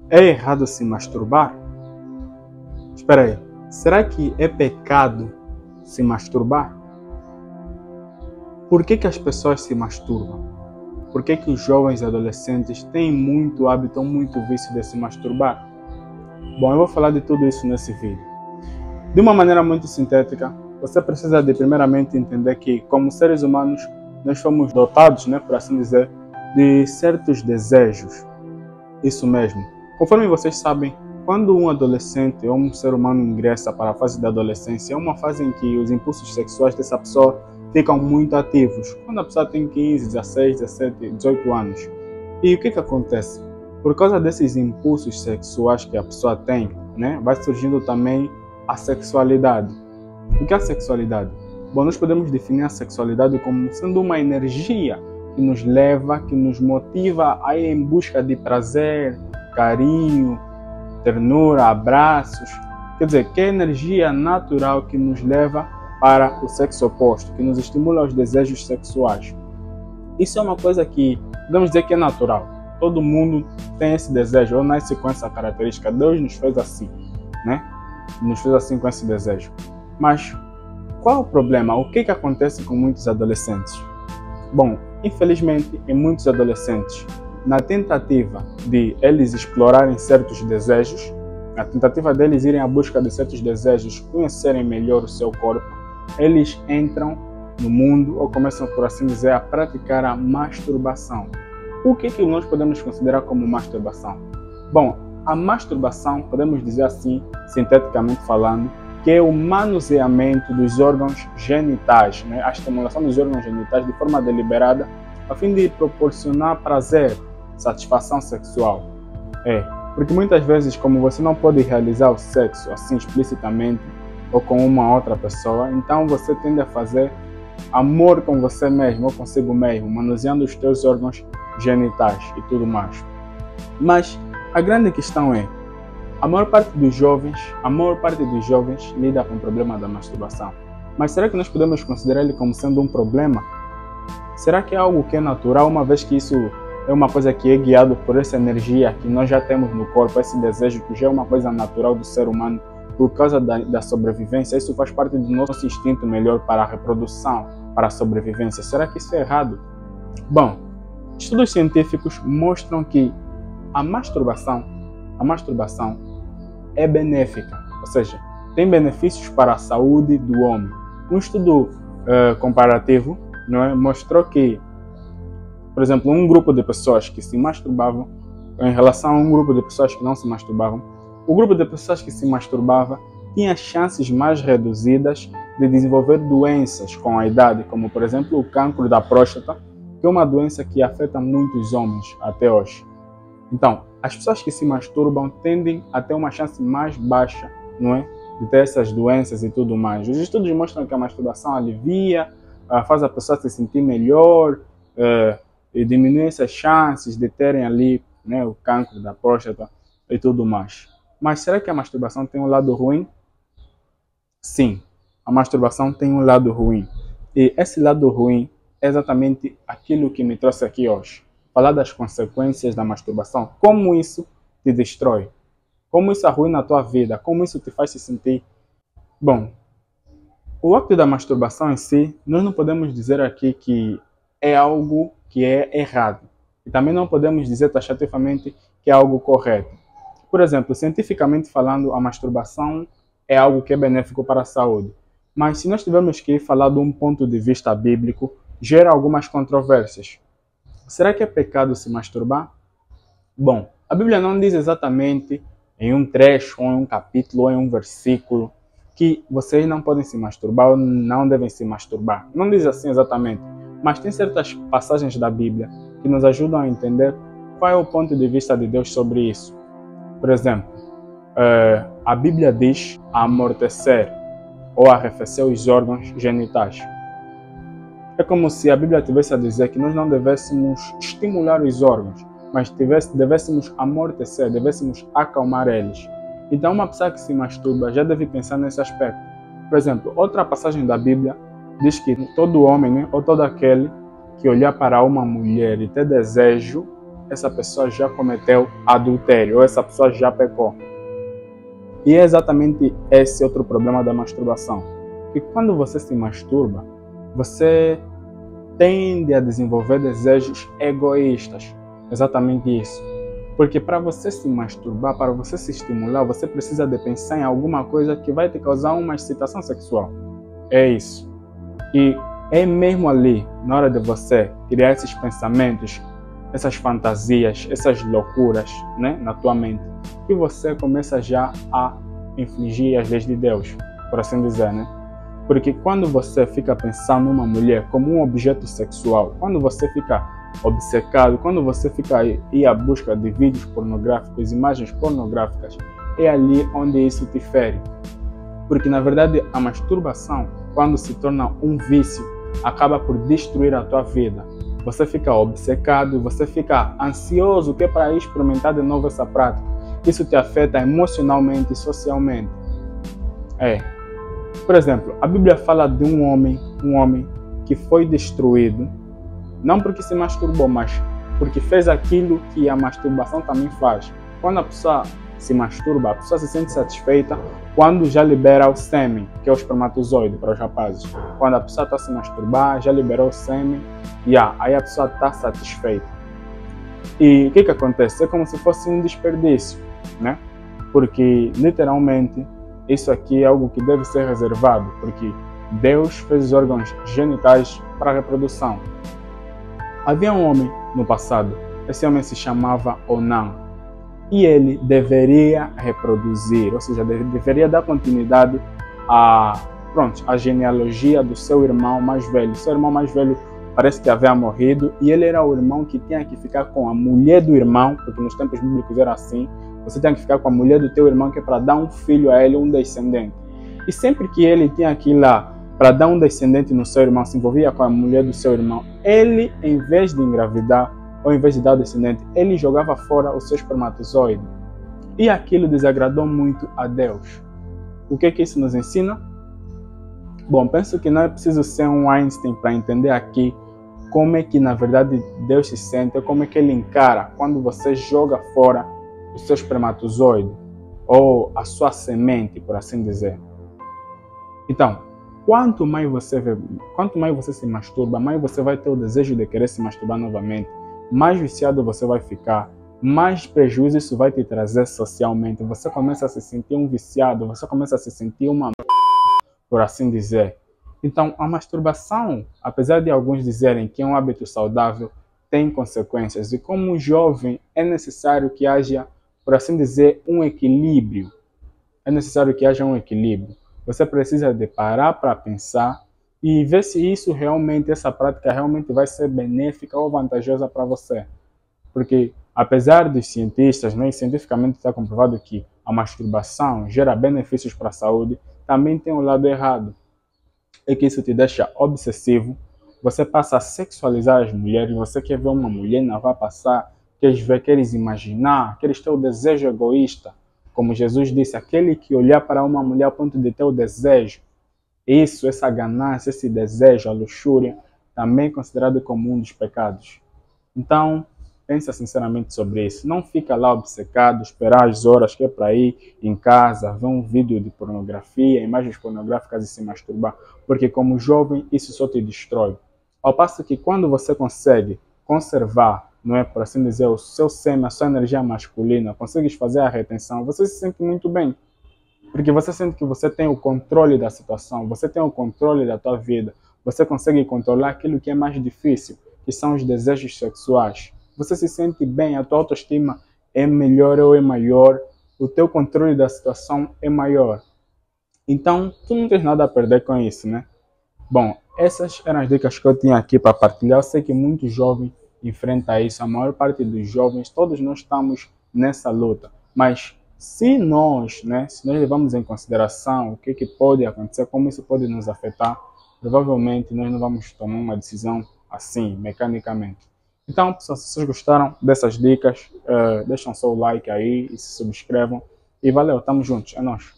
É errado se masturbar? Espera aí, será que é pecado se masturbar? Por que as pessoas se masturbam? Por que os jovens e adolescentes têm muito hábito, muito vício de se masturbar? Bom, eu vou falar de tudo isso nesse vídeo. De uma maneira muito sintética, você precisa de primeiramente entender que, como seres humanos, nós fomos dotados, por assim dizer, de certos desejos. Isso mesmo. Conforme vocês sabem, quando um adolescente ou um ser humano ingressa para a fase da adolescência, é uma fase em que os impulsos sexuais dessa pessoa ficam muito ativos. Quando a pessoa tem 15, 16, 17, 18 anos. E o que acontece? Por causa desses impulsos sexuais que a pessoa tem, vai surgindo também a sexualidade. O que é a sexualidade? Bom, nós podemos definir a sexualidade como sendo uma energia que nos leva, que nos motiva a ir em busca de prazer, carinho, ternura, abraços. Quer dizer, que é a energia natural que nos leva para o sexo oposto, que nos estimula os desejos sexuais. Isso é uma coisa que podemos dizer que é natural. Todo mundo tem esse desejo, ou nasce com essa característica. Deus nos fez assim, Nos fez assim com esse desejo. Mas qual é o problema? O que acontece com muitos adolescentes? Bom, infelizmente, em muitos adolescentes, na tentativa de eles explorarem certos desejos, na tentativa deles irem à busca de certos desejos, conhecerem melhor o seu corpo, eles entram no mundo ou começam, por assim dizer, a praticar a masturbação. O que nós podemos considerar como masturbação? Bom, a masturbação, podemos dizer assim, sinteticamente falando, que é o manuseamento dos órgãos genitais, a estimulação dos órgãos genitais de forma deliberada, a fim de proporcionar prazer, satisfação sexual. Porque muitas vezes, como você não pode realizar o sexo assim explicitamente ou com uma outra pessoa, então você tende a fazer amor com você mesmo ou consigo mesmo, manuseando os teus órgãos genitais e tudo mais. Mas a grande questão é, a maior parte dos jovens lida com o problema da masturbação. Mas será que nós podemos considerar ele como sendo um problema? Será que é algo que é natural, uma vez que isso é uma coisa que é guiado por essa energia que nós já temos no corpo, esse desejo que já é uma coisa natural do ser humano por causa da sobrevivência? Isso faz parte do nosso instinto melhor para a reprodução, para a sobrevivência. Será que isso é errado? Bom, estudos científicos mostram que a masturbação é benéfica, ou seja, tem benefícios para a saúde do homem. Um estudo comparativo mostrou que, por exemplo, um grupo de pessoas que se masturbavam em relação a um grupo de pessoas que não se masturbavam, o grupo de pessoas que se masturbava tinha chances mais reduzidas de desenvolver doenças com a idade, como, por exemplo, o cancro da próstata, que é uma doença que afeta muitos homens até hoje. Então, as pessoas que se masturbam tendem a ter uma chance mais baixa, de ter essas doenças e tudo mais. Os estudos mostram que a masturbação alivia, faz a pessoa se sentir melhor e diminui essas chances de terem ali o cancro da próstata e tudo mais. Mas será que a masturbação tem um lado ruim? Sim, a masturbação tem um lado ruim. E esse lado ruim é exatamente aquilo que me trouxe aqui hoje. Falar das consequências da masturbação, como isso te destrói, como isso arruina a tua vida, como isso te faz se sentir. Bom, o ato da masturbação em si, nós não podemos dizer aqui que é algo que é errado. E também não podemos dizer taxativamente que é algo correto. Por exemplo, cientificamente falando, a masturbação é algo que é benéfico para a saúde. Mas se nós tivermos que falar de um ponto de vista bíblico, gera algumas controvérsias. Será que é pecado se masturbar? Bom, a Bíblia não diz exatamente em um trecho, ou em um capítulo, ou em um versículo, que vocês não podem se masturbar ou não devem se masturbar. Não diz assim exatamente, mas tem certas passagens da Bíblia que nos ajudam a entender qual é o ponto de vista de Deus sobre isso. Por exemplo, a Bíblia diz a amortecer ou arrefecer os órgãos genitais. É como se a Bíblia tivesse a dizer que nós não devêssemos estimular os órgãos, mas devêssemos amortecer, devêssemos acalmar eles. Então, uma pessoa que se masturba já deve pensar nesse aspecto. Por exemplo, outra passagem da Bíblia diz que todo homem, ou todo aquele que olhar para uma mulher e ter desejo, essa pessoa já cometeu adultério, ou essa pessoa já pecou. E é exatamente esse outro problema da masturbação. Que quando você se masturba, você tende a desenvolver desejos egoístas. Exatamente isso. Porque para você se masturbar, para você se estimular, você precisa de pensar em alguma coisa que vai te causar uma excitação sexual. É isso. E é mesmo ali, na hora de você criar esses pensamentos, essas fantasias, essas loucuras, né, na tua mente, que você começa já a infligir as leis de Deus, por assim dizer, né? Porque quando você fica pensando numa mulher como um objeto sexual, quando você fica obcecado, quando você fica aí à busca de vídeos pornográficos, imagens pornográficas, é ali onde isso te fere. Porque na verdade a masturbação, quando se torna um vício, acaba por destruir a tua vida. Você fica obcecado, você fica ansioso que é para experimentar de novo essa prática. Isso te afeta emocionalmente e socialmente. Por exemplo, a Bíblia fala de um homem que foi destruído, não porque se masturbou, mas porque fez aquilo que a masturbação também faz. Quando a pessoa se masturba, a pessoa se sente satisfeita quando já libera o sêmen, que é o espermatozoide para os rapazes. Quando a pessoa está a se masturbar, já liberou o sêmen, aí a pessoa está satisfeita. E o que acontece? É como se fosse um desperdício, né? Porque, literalmente, isso aqui é algo que deve ser reservado, porque Deus fez os órgãos genitais para a reprodução. Havia um homem no passado, esse homem se chamava Onã, e ele deveria reproduzir, ou seja, deveria dar continuidade à genealogia do seu irmão mais velho. Seu irmão mais velho parece que havia morrido, e ele era o irmão que tinha que ficar com a mulher do irmão, porque nos tempos bíblicos era assim, você tem que ficar com a mulher do teu irmão, que é para dar um filho a ele, um descendente. E sempre que ele tinha que ir lá para dar um descendente no seu irmão, se envolvia com a mulher do seu irmão, ele, em vez de engravidar, ou em vez de dar o descendente, ele jogava fora o seu espermatozoide. E aquilo desagradou muito a Deus. O que isso nos ensina? Bom, penso que não é preciso ser um Einstein para entender aqui como é que, na verdade, Deus se sente, como é que ele encara quando você joga fora o seu espermatozoide, ou a sua semente, por assim dizer. Então, quanto mais você se masturba, mais você vai ter o desejo de querer se masturbar novamente, mais viciado você vai ficar, mais prejuízo isso vai te trazer socialmente. Você começa a se sentir um viciado, você começa a se sentir uma por assim dizer. Então, a masturbação, apesar de alguns dizerem que é um hábito saudável, tem consequências. E como jovem, é necessário que haja, por assim dizer, um equilíbrio. É necessário que haja um equilíbrio. Você precisa de parar para pensar e ver se essa prática realmente vai ser benéfica ou vantajosa para você. Porque, apesar dos cientistas, né, cientificamente está comprovado que a masturbação gera benefícios para a saúde, também tem um lado errado. É que isso te deixa obsessivo, você passa a sexualizar as mulheres, você quer ver uma mulher, não vai passar, queres ver, queres imaginar, queres ter o desejo egoísta. Como Jesus disse, aquele que olhar para uma mulher a ponto de ter o desejo, essa ganância, esse desejo, a luxúria, também é considerado como um dos pecados. Então, pensa sinceramente sobre isso. Não fica lá obcecado, esperar as horas que é para ir em casa, ver um vídeo de pornografia, imagens pornográficas e se masturbar. Porque como jovem, isso só te destrói. Ao passo que quando você consegue conservar, não é, por assim dizer, o seu sêmen, a sua energia masculina, consegues fazer a retenção, você se sente muito bem. Porque você sente que você tem o controle da situação, você tem o controle da tua vida, você consegue controlar aquilo que é mais difícil, que são os desejos sexuais. Você se sente bem, a tua autoestima é melhor ou é maior, o teu controle da situação é maior. Então, tu não tens nada a perder com isso, né? Bom, essas eram as dicas que eu tinha aqui para partilhar. Eu sei que muitos jovens enfrentam isso, a maior parte dos jovens, todos nós estamos nessa luta. Mas se nós levamos em consideração o que pode acontecer, como isso pode nos afetar, provavelmente nós não vamos tomar uma decisão assim, mecanicamente. Então, pessoal, se vocês gostaram dessas dicas, deixem seu like aí e se subscrevam. E valeu, tamo juntos, é nóis.